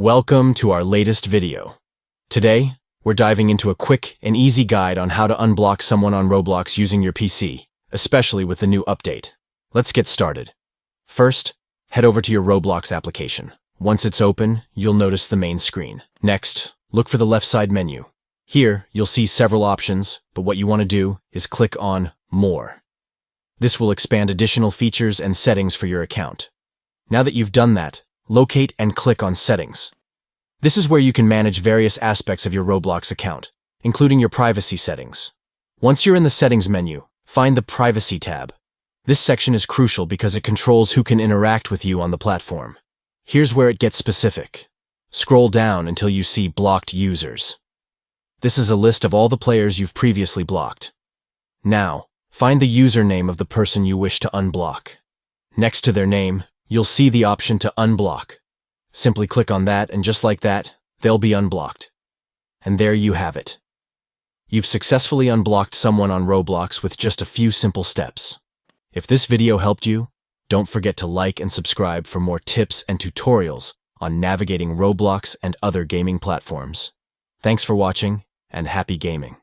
Welcome to our latest video. Today, we're diving into a quick and easy guide on how to unblock someone on Roblox using your PC, especially with the new update. Let's get started. First, head over to your Roblox application. Once it's open, you'll notice the main screen. Next, look for the left side menu. Here, you'll see several options, but what you want to do is click on More. This will expand additional features and settings for your account. Now that you've done that, locate and click on Settings. This is where you can manage various aspects of your Roblox account, including your privacy settings. Once you're in the Settings menu, find the Privacy tab. This section is crucial because it controls who can interact with you on the platform. Here's where it gets specific. Scroll down until you see Blocked Users. This is a list of all the players you've previously blocked. Now, find the username of the person you wish to unblock. Next to their name, you'll see the option to unblock. Simply click on that, and just like that, they'll be unblocked. And there you have it. You've successfully unblocked someone on Roblox with just a few simple steps. If this video helped you, don't forget to like and subscribe for more tips and tutorials on navigating Roblox and other gaming platforms. Thanks for watching, and happy gaming.